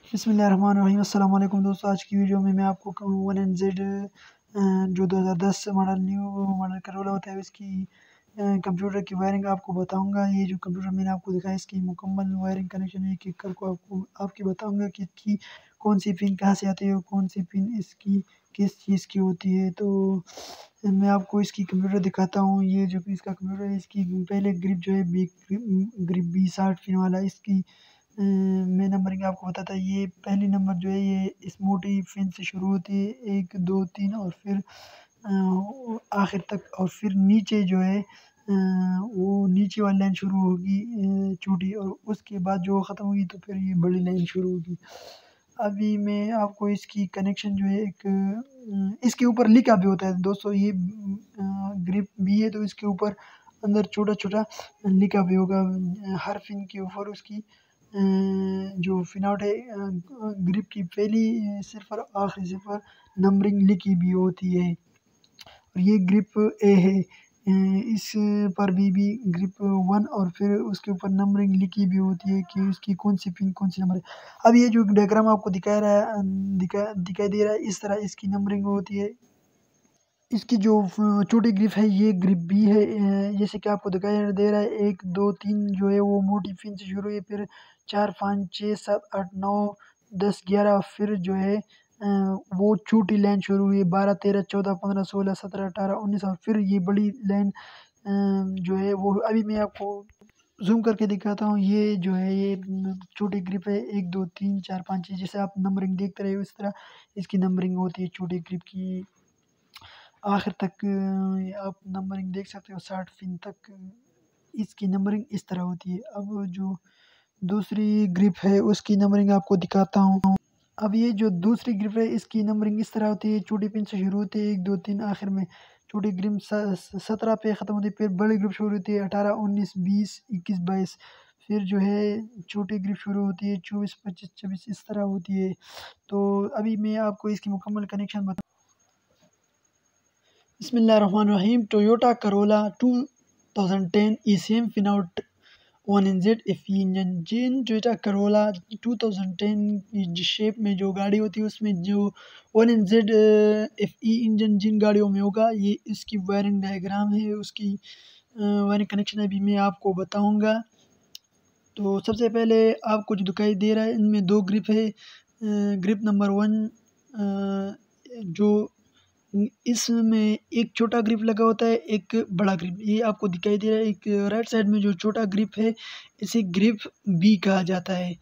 बिस्मिल्लाहिर्रहमानिर्रहीम। अस्सलाम वालेकुम दोस्तों, आज की वीडियो में मैं आपको 1NZ जो 2010 मॉडल न्यू मॉडल करोला होता है उसकी कंप्यूटर की वायरिंग आपको बताऊंगा। ये जो कंप्यूटर मैंने आपको दिखाया इसकी मुकम्मल वायरिंग कनेक्शन एक एक करके आपकी बताऊंगा कि इसकी कौन सी पिन कहाँ से आती है और कौन सी पिन इसकी किस चीज़ की होती है। तो मैं आपको इसकी कंप्यूटर दिखाता हूँ। ये जो इसका कंप्यूटर है इसकी पहले ग्रिप जो है ग्रिप B60 पिन वाला इसकी मैं नंबरिंग आपको बताता है। ये पहली नंबर जो है ये स्मूटी पिन से शुरू होती है 1 2 3 और फिर आखिर तक, और फिर नीचे जो है वो नीचे वाली लाइन शुरू होगी छोटी, और उसके बाद जो ख़त्म होगी तो फिर ये बड़ी लाइन शुरू होगी। अभी मैं आपको इसकी कनेक्शन जो है इसके ऊपर लिखा भी होता है दोस्तों। ये ग्रिप भी है तो इसके ऊपर अंदर छोटा छोटा लिखा भी होगा हर पिन के ऊपर उसकी जो फिनआउट है ग्रिप की पहली सिफर आखिरी सिफर नंबरिंग लिखी भी होती है। और ये ग्रिप ए है, इस पर भी ग्रिप 1 और फिर उसके ऊपर नंबरिंग लिखी भी होती है कि उसकी कौन सी पिन कौन सी नंबर है। अब ये जो डायग्राम आपको दिखाई दे रहा है इस तरह इसकी नंबरिंग होती है। इसकी जो छोटी ग्रिप है ये ग्रिप बी है, जैसे कि आपको दिखाई दे रहा है 1 2 3 जो है वो मोटी पिन से शुरू है, फिर 4 5 6 7 8 9 10 11 फिर जो है वो छोटी लाइन शुरू हुई 12 13 14 15 16 17 18 19 और फिर ये बड़ी लाइन जो है वो अभी मैं आपको जूम करके दिखाता हूँ। ये जो है ये छोटी ग्रिप है 1 2 3 4 5 6, जैसे आप नंबरिंग देखते रहे इस तरह इसकी नंबरिंग होती है छोटी ग्रिप की। आखिर तक आप नंबरिंग देख सकते हो 60 पिन तक इसकी नंबरिंग इस तरह होती है। अब जो दूसरी ग्रिप है उसकी नंबरिंग आपको दिखाता हूँ। अब ये जो दूसरी ग्रिप है इसकी नंबरिंग इस तरह होती है, छोटी पिन से शुरू होती है 1 2 3, आखिर में छोटी ग्रिप 17 पे ख़त्म होती है, फिर बड़ी ग्रिप शुरू होती है 18 19 20 21 22, फिर जो है छोटी ग्रिप शुरू होती है 24 25 26 इस तरह होती है। तो अभी मैं आपको इसकी मुकम्मल कनेक्शन बता बिस्मिल्लाहिर्रहमानिर्रहीम। Toyota Corolla 2010 ECM pinout 1NZ FE engine. जिन टोयोटा करोला 2010 जिस शेप में जो गाड़ी होती है उसमें जो 1NZ FE इंजन जिन गाड़ियों में होगा ये इसकी वायरिंग डायग्राम है, उसकी वायरिंग कनेक्शन अभी मैं आपको बताऊंगा। तो सबसे पहले आपको जो दिखाई दे रहा है इनमें दो ग्रिप है, ग्रिप नंबर 1 जो इसमें एक छोटा ग्रिप लगा होता है एक बड़ा ग्रिप, ये आपको दिखाई दे रहा है। एक राइट साइड में जो छोटा ग्रिप है इसे ग्रिप बी कहा जाता है,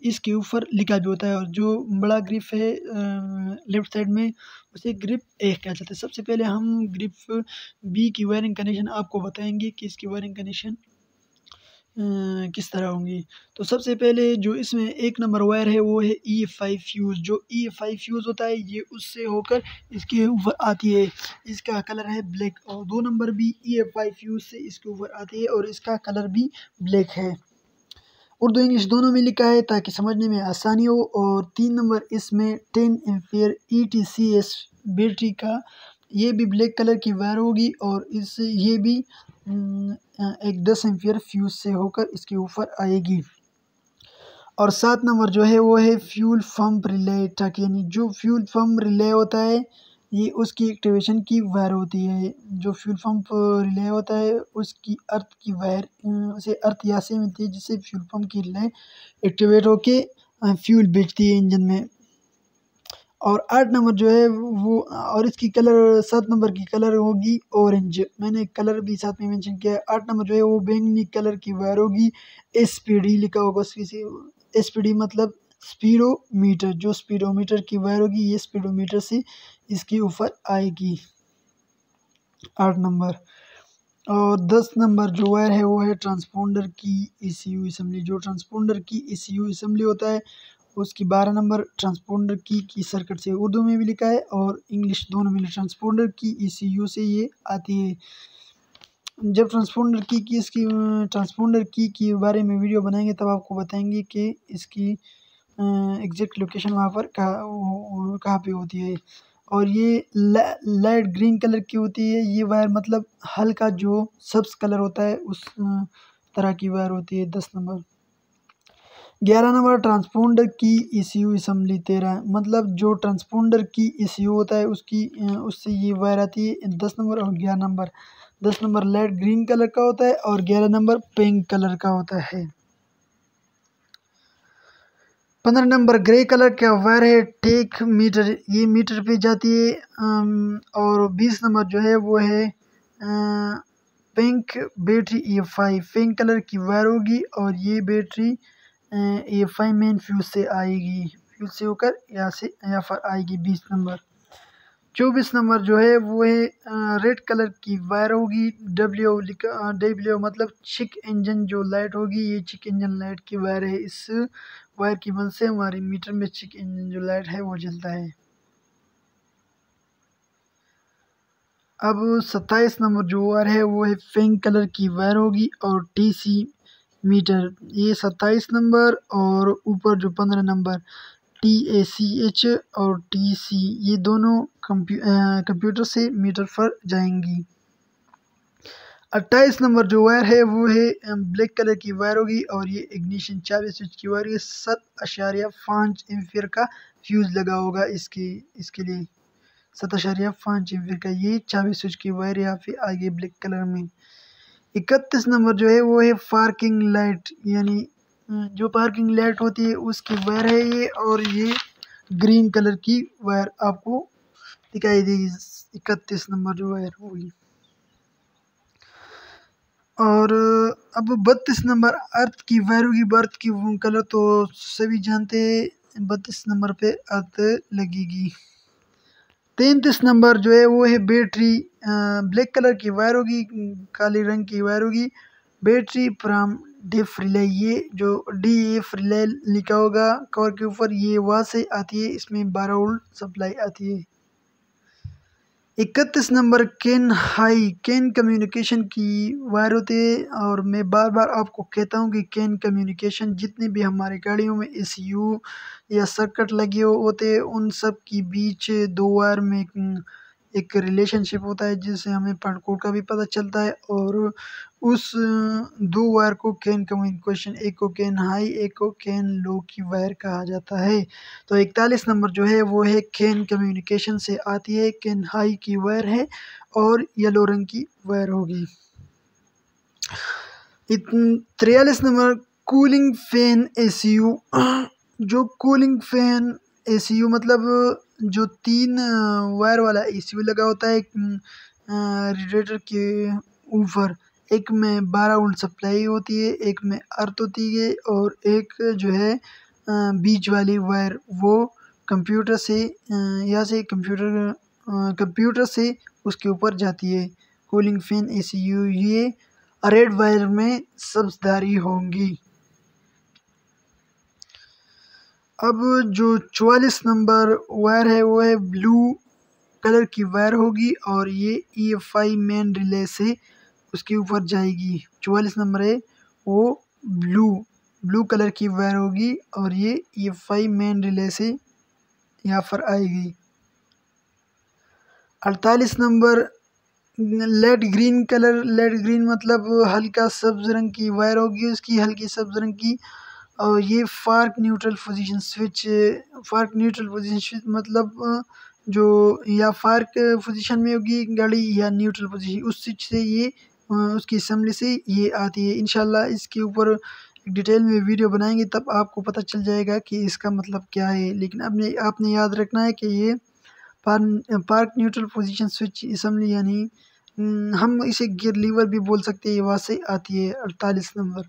इसके ऊपर लिखा भी होता है, और जो बड़ा ग्रिप है लेफ्ट साइड में उसे ग्रिप ए कहा जाता है। सबसे पहले हम ग्रिप बी की वायरिंग कनेक्शन आपको बताएंगे कि इसकी वायरिंग कनेक्शन किस तरह होंगी। तो सबसे पहले जो इसमें एक नंबर वायर है वो है EFI फ्यूज़। जो EFI फ्यूज़ होता है ये उससे होकर इसके ऊपर आती है, इसका कलर है ब्लैक, और 2 नंबर भी EFI फ्यूज़ से इसके ऊपर आती है और इसका कलर भी ब्लैक है। उर्दू इंग्लिश दोनों में लिखा है ताकि समझने में आसानी हो। और 3 नंबर इसमें 10 एम्पेयर ETCS बैटरी का ये भी ब्लैक कलर की वायर होगी, और इस ये भी एक 10 एम्पियर फ्यूज़ से होकर इसके ऊपर आएगी। और 7 नंबर जो है वो है फ्यूल पंप रिले ट्रक, यानी जो फ्यूल पंप रिले होता है ये उसकी एक्टिवेशन की वायर होती है। जो फ्यूल पंप रिले होता है उसकी अर्थ की वायर उसे अर्थ यहाँ से मिलती है जिससे फ्यूल पंप की रिले एक्टिवेट होके फ्यूल बेचती है इंजन में। और 8 नंबर जो है वो, और इसकी कलर 7 नंबर की कलर होगी ऑरेंज, मैंने कलर भी साथ में मेंशन किया है। 8 नंबर जो है वो बैंगनी कलर की वायर होगी, SPD लिखा होगा उसकी, SPD मतलब स्पीडोमीटर, जो स्पीडोमीटर की वायर होगी ये स्पीडोमीटर से इसके ऊपर आएगी 8 नंबर। और 10 नंबर जो वायर है वो है ट्रांसपोंडर की ECU असेंबली। जो ट्रांसपोंडर की ECU असेंबली होता है उसकी 12 नंबर ट्रांसपोंडर की सर्किट से, उर्दू में भी लिखा है और इंग्लिश दोनों में, ट्रांसपोंडर की ECU से ये आती है। जब ट्रांसपोंडर की इसकी ट्रांसपोंडर की के बारे में वीडियो बनाएंगे तब आपको बताएंगे कि इसकी एग्जैक्ट लोकेशन वहाँ पर कहाँ पे होती है। और ये लाइट ग्रीन कलर की होती है ये वायर, मतलब हल्का जो सब्ज कलर होता है उस तरह की वायर होती है 10 नंबर। 11 नंबर ट्रांसपोंडर की ECU असम्बली 13, मतलब जो ट्रांसपोंडर की ECU होता है उससे ये वायर आती है 10 नंबर और 11 number. 10 number light green colour का होता है और 11 नंबर पिंक कलर का होता है। 15 नंबर ग्रे कलर का वायर है टेक मीटर, ये मीटर पे जाती है। और 20 नंबर जो है वो है pink battery EFI, pink colour की वायर होगी और ये बैटरी EFI मेन फ्यूज से आएगी, फ्यूज से होकर यहाँ पर आएगी। 20 नंबर। 24 नंबर जो है वो है रेड कलर की वायर होगी, डब्ल्यू मतलब चिक इंजन जो लाइट होगी, ये चिक इंजन लाइट की वायर है। इस वायर की मदद से हमारे मीटर में चिक इंजन जो लाइट है वो जलता है। अब 27 नंबर जो वायर है वो है पिंक कलर की वायर होगी और TC मीटर, ये 27 नंबर। और ऊपर जो 15 नंबर TACH और TC, ये दोनों कंप्यूटर से मीटर पर जाएंगी। 28 नंबर जो वायर है वो है ब्लैक कलर की वायर होगी और ये इग्निशन चाबी स्विच की वायर है। 7.5 एम्पियर का फ्यूज लगा होगा इसके लिए। 7.5 एम्पियर का ये चाबी स्विच की वायर यहाँ पे आगे ब्लैक कलर में। 31 नंबर जो है वो है पार्किंग लाइट, यानी जो पार्किंग लाइट होती है उसकी वायर है ये, और ये ग्रीन कलर की वायर आपको दिखाई देगी। 31 नंबर जो वायर होगी। और अब 32 नंबर अर्थ की वायर होगी। अर्थ की कलर तो सभी जानते हैं, 32 नंबर पे अर्थ लगेगी। 33 नंबर जो है वो है बैटरी, ब्लैक कलर की वायर होगी, काले रंग की वायर होगी। बैटरी फ्रॉम डेफ रिले, ये जो DF रिले लिखा होगा कवर के ऊपर, ये वहाँ से आती है, इसमें 12 वोल्ट सप्लाई आती है। 31 नंबर कैन कम्युनिकेशन की वायर होती है। और मैं बार बार आपको कहता हूँ कि कैन कम्युनिकेशन जितनी भी हमारे गाड़ियों में ECU या सर्किट लगे होते हैं उन सब की बीच दो वायर में एक रिलेशनशिप होता है, जिससे हमें पार्ट कोड का भी पता चलता है। और उस दो वायर को कैन कम्युनिकेशन, एक को कैन हाई एक को कैन लो की वायर कहा जाता है। तो 41 नंबर जो है वो है कैन कम्युनिकेशन से आती है, कैन हाई की वायर है और येलो रंग की वायर होगी। 43 नंबर कूलिंग फैन ECU, जो कूलिंग फैन ECU मतलब जो 3 वायर वाला ECU लगा होता है रेडिएटर के ऊपर। एक में 12 वोल्ट सप्लाई होती है, एक में अर्थ होती है और एक जो है बीच वाली वायर वो कंप्यूटर से यहाँ से कंप्यूटर से उसके ऊपर जाती है। कूलिंग फैन ECU ये रेड वायर में सब्सधारी होंगी। अब जो 44 नंबर वायर है वो है ब्लू कलर की वायर होगी और ये EFI मेन रिले से उसके ऊपर जाएगी। 44 नंबर है वो ब्लू कलर की वायर होगी और ये EFI मेन रिले से यहाँ पर आएगी। 48 नंबर लेड ग्रीन मतलब हल्का सब्ज रंग की वायर होगी, उसकी हल्की सब्ज रंग की। और ये फार्क न्यूट्रल पोजीशन स्विच मतलब जो या फार्क पोजीशन में होगी गाड़ी या न्यूट्रल पोजीशन, उस स्विच से ये उसकी असेंबली से ये आती है। इंशाल्लाह इसके ऊपर डिटेल में वीडियो बनाएंगे, तब आपको पता चल जाएगा कि इसका मतलब क्या है। लेकिन आपने याद रखना है कि ये park neutral position switch assembly, यानी हम इसे गियर लीवर भी बोल सकते हैं, वहाँ से आती है। 48 नंबर।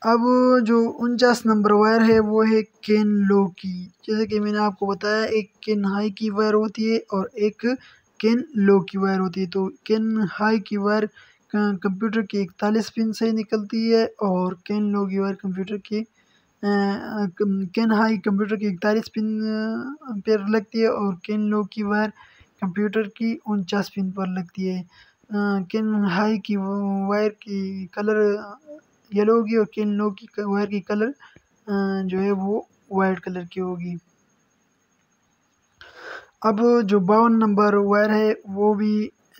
अब जो 49 नंबर वायर है वो है कैन लो की। जैसे कि मैंने आपको बताया, एक कैन हाई की वायर होती है और एक कैन लो की वायर होती है। तो कैन हाई की वायर कंप्यूटर के 41 पिन से निकलती है और कैन लो की वायर कैन हाई कंप्यूटर की 41 पिन पर लगती है और कैन लो की वायर कंप्यूटर की 49 पिन पर लगती है। कैन हाई की वायर की कलर येलो होगी और कैन लो की वायर की कलर जो है वो वाइट कलर की होगी। अब जो 52 नंबर वायर है वो भी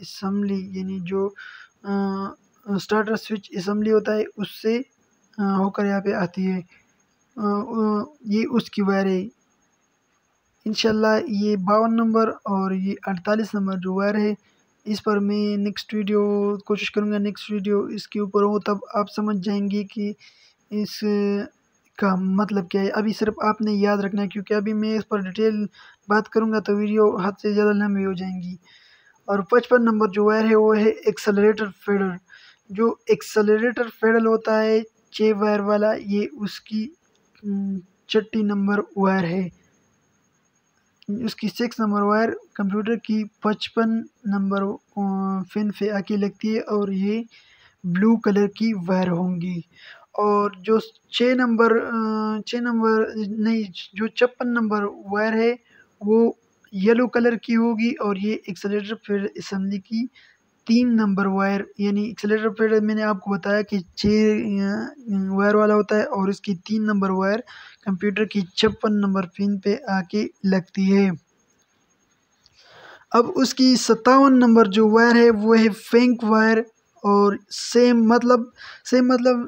असम्बली यानी जो स्टार्टर स्विच असम्बली होता है उससे होकर यहाँ पे आती है। ये उसकी वायर है। इंशाल्लाह ये 52 नंबर और ये 48 नंबर जो वायर है इस पर मैं नेक्स्ट वीडियो कोशिश करूँगा नेक्स्ट वीडियो इसके ऊपर हो, तब आप समझ जाएंगे कि इस का मतलब क्या है। अभी सिर्फ आपने याद रखना है क्योंकि अभी मैं इस पर डिटेल बात करूँगा तो वीडियो हद से ज़्यादा लंबी हो जाएंगी। और 55 नंबर जो वायर है वो है एक्सेलरेटर फेडर। जो एक्सेलरेटर फेडर होता है 6 वायर वाला, ये उसकी 6 नंबर वायर है। उसकी 6 नंबर वायर कंप्यूटर की 55 नंबर पिन पे आके लगती है और ये ब्लू कलर की वायर होंगी। और जो 6 नंबर नहीं, जो 56 नंबर वायर है वो येलो कलर की होगी और ये एक्सेलरेटर फेडर असेंबली की 3 नंबर वायर, यानी एक्सेलरेटर फेडर मैंने आपको बताया कि 6 वायर वाला होता है और इसकी 3 नंबर वायर कंप्यूटर की 56 नंबर पिन पे आके लगती है। अब उसकी 57 नंबर जो वायर है वो है फैंक वायर और सेम मतलब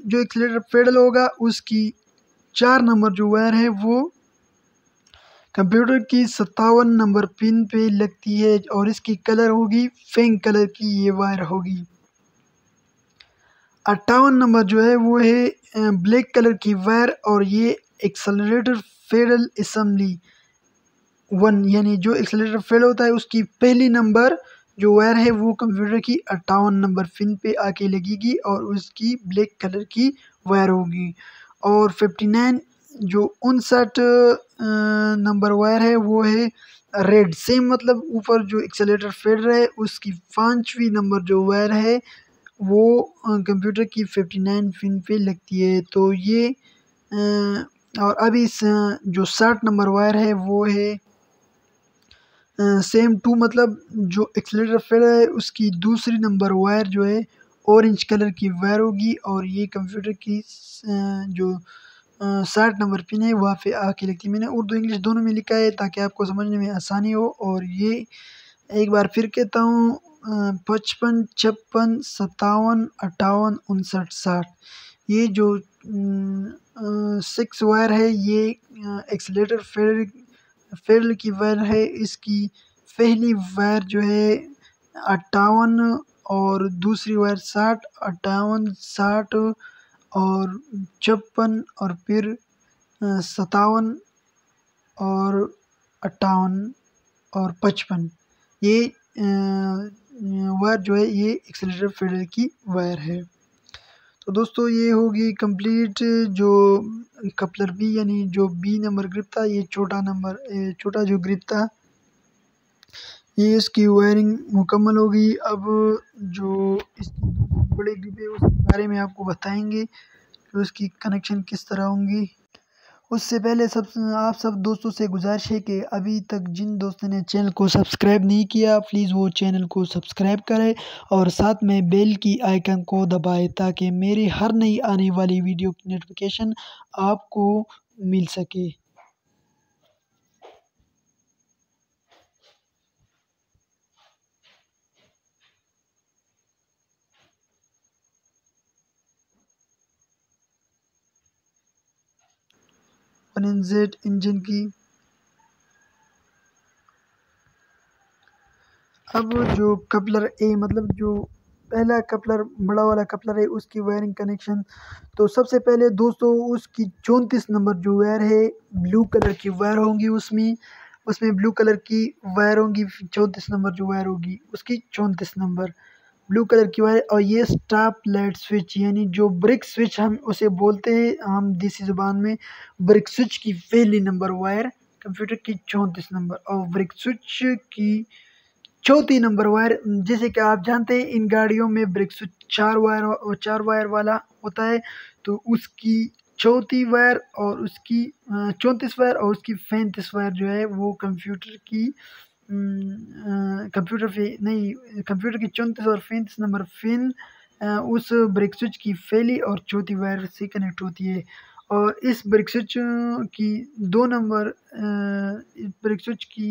जो एक्सेलरेटर फेडर होगा उसकी 4 नंबर जो वायर है वो कंप्यूटर की 57 नंबर पिन पे लगती है और इसकी कलर होगी फैंक कलर की ये वायर होगी। 58 नंबर जो है वो है ब्लैक कलर की वायर और ये एक्सेलरेटर फेडर असेंबली 1 यानी जो एक्सेलरेटर फेल होता है उसकी पहली नंबर जो वायर है वो कंप्यूटर की 58 नंबर पिन पे आके लगेगी और उसकी ब्लैक कलर की वायर होगी। और 59 जो 59 नंबर वायर है वो है रेड, सेम मतलब ऊपर जो एक्सेलरेटर फेडर है उसकी 5वीं नंबर जो वायर है वो कंप्यूटर की 59 पिन पे लगती है। तो ये और अभी जो 60 नंबर वायर है वो है सेम टू मतलब जो एक्सेलरेटर फेडर है उसकी दूसरी नंबर वायर जो है ऑरेंज कलर की वायर होगी और ये कंप्यूटर की जो 60 नंबर पिन है वहाँ पे आके लगती है। मैंने उर्दू इंग्लिश दोनों में लिखा है ताकि आपको समझने में आसानी हो। और ये एक बार फिर कहता हूँ 55, 56, 57, 58, 59, 60 ये जो 6 वायर है ये एक्सेलरेटर फेडर की वायर है। इसकी पहली वायर जो है 58 और दूसरी वायर 60, 58, 60 और 56 और फिर 57 और 58 और 55 ये वायर जो है ये एक्सेलरेटर फेडर की वायर है। तो दोस्तों ये होगी कंप्लीट जो कपलर बी यानी जो बी नंबर ग्रिप था, ये छोटा जो ग्रिप था ये इसकी वायरिंग मुकम्मल होगी। अब जो इसकी बड़ी ग्रिप है उसके बारे में आपको बताएंगे कि उसकी कनेक्शन किस तरह होंगी। उससे पहले आप सब दोस्तों से गुजारिश है कि अभी तक जिन दोस्तों ने चैनल को सब्सक्राइब नहीं किया प्लीज़ वो चैनल को सब्सक्राइब करें और साथ में बेल की आइकन को दबाएं ताकि मेरी हर नई आने वाली वीडियो की नोटिफिकेशन आपको मिल सके। NZ इंजन की अब जो कपलर ए मतलब जो पहला कपलर बड़ा वाला कपलर है उसकी वायरिंग कनेक्शन। तो सबसे पहले दोस्तों उसकी 34 नंबर जो वायर है ब्लू कलर की वायर होंगी, उसमें ब्लू कलर की वायर होंगी। 34 नंबर जो वायर होगी उसकी 34 नंबर ब्लू कलर की वायर। और ये स्टॉप लाइट स्विच यानी जो ब्रिक स्विच हम उसे बोलते हैं हम देसी जुबान में, ब्रिक स्विच की पहली नंबर वायर कंप्यूटर की 34 नंबर और ब्रिक स्विच की 34 नंबर वायर। जैसे कि आप जानते हैं इन गाड़ियों में ब्रिक स्विच 4 वायर वाला होता है, तो उसकी 34 वायर और उसकी 34 वायर और उसकी 35 वायर जो है वो कंप्यूटर की कंप्यूटर की 34 और 35 नंबर पिन उस ब्रिक स्विच की पहली और चौथी वायर से कनेक्ट होती है। और इस ब्रिक स्विच की 2 नंबर ब्रिक स्विच की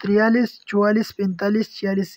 43 44 45 46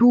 2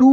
2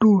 2۔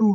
2۔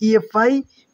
EFI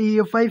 EFI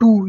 2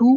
2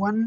1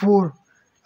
4،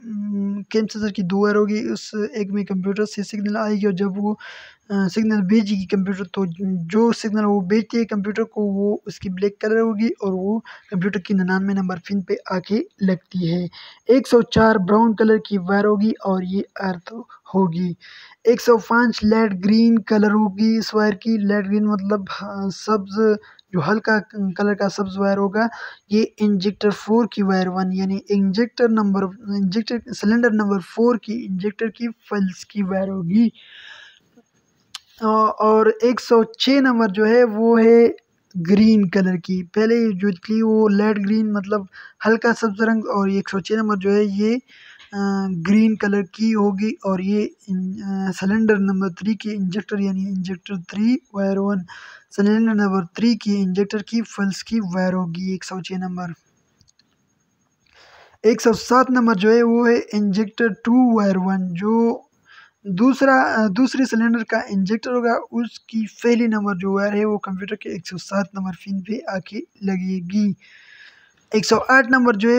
कैम सेंसर की 2 वायर होगी, उस एक में कंप्यूटर से सिग्नल आएगी और जब वो सिग्नल भेजेगी कंप्यूटर, तो जो सिग्नल वो भेजती है कंप्यूटर को वो उसकी ब्लैक कलर होगी और वो कंप्यूटर की 99 नंबर पिन पे आके लगती है। 104 ब्राउन कलर की वायर होगी और ये अर्थ होगी। 105 लेड ग्रीन कलर होगी इस वायर की। लेड ग्रीन मतलब सब्ज, जो हल्का कलर का सब्ज वायर होगा। ये इंजेक्टर 4 की वायर 1 यानी इंजेक्टर सिलेंडर नंबर 4 की इंजेक्टर की पल्स की वायर होगी। और 106 नंबर जो है वो है ग्रीन कलर की। पहले जो थी वो लेड ग्रीन मतलब हल्का सब्ज रंग, और 106 नंबर जो है ये ग्रीन कलर की होगी और ये सिलेंडर नंबर 3 की इंजेक्टर यानी इंजेक्टर 3 वायर 1 सिलेंडर नंबर 3 की इंजेक्टर की फल्स की वायर होगी 106 नंबर। 107 नंबर जो है वो है इंजेक्टर 2 वायर 1, जो दूसरे सिलेंडर का इंजेक्टर होगा, उसकी पहली नंबर जो वायर है वो कंप्यूटर के 107 नंबर पिन पे आके लगेगी। 108 नंबर जो है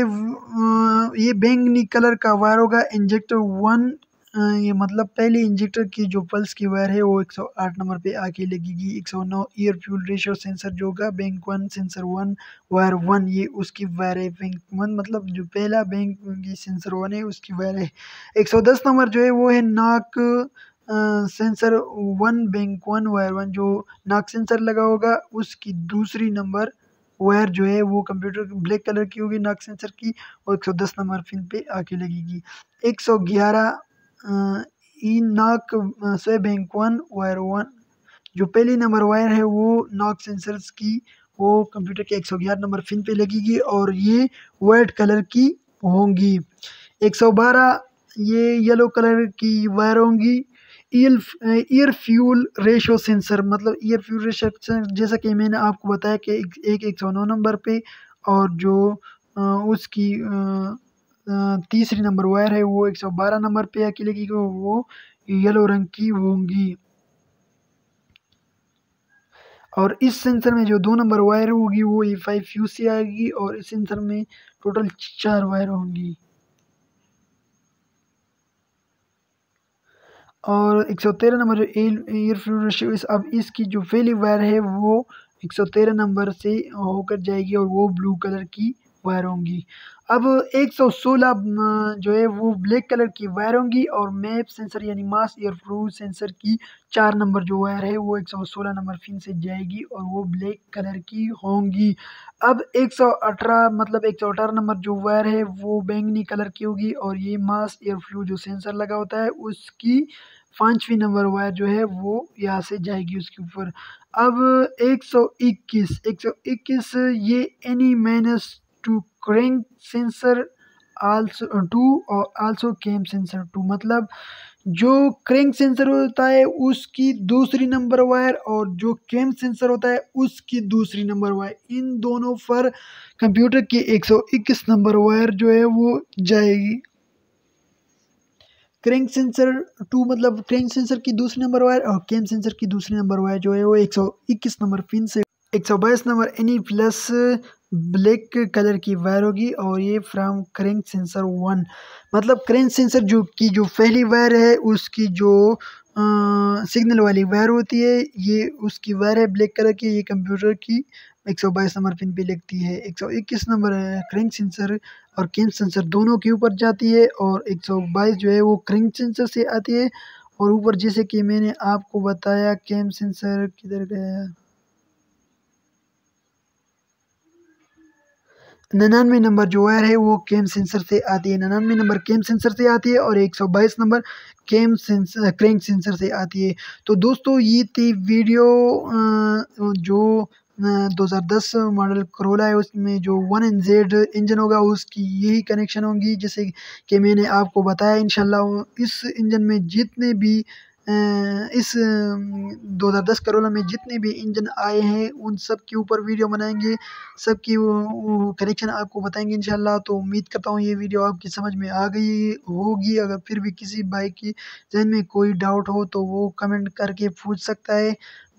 ये बैंगनी कलर का वायर होगा इंजेक्टर 1, ये मतलब पहले इंजेक्टर की जो पल्स की वायर है वो 108 नंबर पे आके लगेगी। 109 एयर फ्यूल रेशियो सेंसर जो होगा बैंक 1 सेंसर 1 वायर 1, ये उसकी वायर है। बैंक 1 मतलब जो पहला बैंक की सेंसर 1 है उसकी वायर है। 110 नंबर जो है वो है नाक सेंसर 1 बैंक 1 वायर 1, जो नाक सेंसर लगा होगा उसकी दूसरी नंबर वायर जो है वो कंप्यूटर ब्लैक कलर की होगी नाक सेंसर की, और 110 नंबर पिन पे आके लगेगी। 111 ई नाक से बैंक 1 वायर 1, जो पहली नंबर वायर है वो नॉक सेंसर्स की, वो कंप्यूटर के 111 नंबर पिन पे लगेगी और ये वाइट कलर की होंगी। 112 ये येलो कलर की वायर होंगी। ईयर फ्यूल रेशो सेंसर मतलब ईयर फ्यूल रेशो, जैसा कि मैंने आपको बताया कि एक 109 नंबर पे, और जो उसकी तीसरी नंबर वायर है वो 112 नंबर पे आके लगेगी, वो येलो रंग की होंगी। और इस सेंसर में जो 2 नंबर वायर होगी वो E5 फ्यूज से आएगी, और इस सेंसर में टोटल 4 वायर होंगी। और 113 नंबर जो एयर फ्यूल रेशियो, अब इसकी जो पहली वायर है वो 113 नंबर से होकर जाएगी और वो ब्लू कलर की वायर होंगी। अब 116 जो है वो ब्लैक कलर की वायर होंगी, और मैप सेंसर यानी मास एयर फ्लो सेंसर की 4 नंबर जो वायर है वो 116 नंबर पिन से जाएगी और वो ब्लैक कलर की होंगी। अब 118 मतलब 118 नंबर जो वायर है वो बैंगनी कलर की होगी, और ये मास एयर फ्लो जो सेंसर लगा होता है उसकी 5वीं नंबर वायर जो है वो यहाँ से जाएगी उसके ऊपर। अब 121 ये any minus two crank sensor also two और आल्सो कैम सेंसर 2, मतलब जो क्रैंक सेंसर होता है उसकी दूसरी नंबर वायर और जो कैम सेंसर होता है उसकी दूसरी नंबर वायर, इन दोनों पर कंप्यूटर की 121 नंबर वायर जो है वो जाएगी। क्रैंक सेंसर 2 मतलब क्रैंक सेंसर की दूसरी नंबर वायर, और कैम सेंसर की दूसरी नंबर वायर जो है वो 121 नंबर पिन से 122 number any plus black colour की वायर होगी, और ये फ्रॉम क्रैंक सेंसर 1 मतलब क्रैंक सेंसर जो पहली वायर है उसकी जो सिग्नल वाली वायर होती है, ये उसकी वायर है ब्लैक कलर की, ये कंप्यूटर की 122 नंबर पिन पे लगती है। 121 नंबर क्रैंक सेंसर और कैम सेंसर दोनों के ऊपर जाती है, और 122 जो है वो क्रैंक सेंसर से आती है, और ऊपर जैसे कि मैंने आपको बताया कैम सेंसर किधर गया, 99 नंबर जो वायर है वो कैम सेंसर से आती है, 99 नंबर कैम सेंसर से आती है, और 122 नंबर क्रैंक सेंसर से आती है। तो दोस्तों ये थी वीडियो जो 2010 मॉडल करोला है उसमें जो 1NZ इंजन होगा उसकी यही कनेक्शन होंगी, जैसे कि मैंने आपको बताया। इंशाल्लाह इस इंजन में जितने भी इस 2010 करोला में जितने भी इंजन आए हैं उन सब के ऊपर वीडियो बनाएंगे, सबकी वो कनेक्शन आपको बताएंगे इंशाल्लाह। तो उम्मीद करता हूँ ये वीडियो आपकी समझ में आ गई होगी। अगर फिर भी किसी भाई की जहन में कोई डाउट हो तो वो कमेंट करके पूछ सकता है,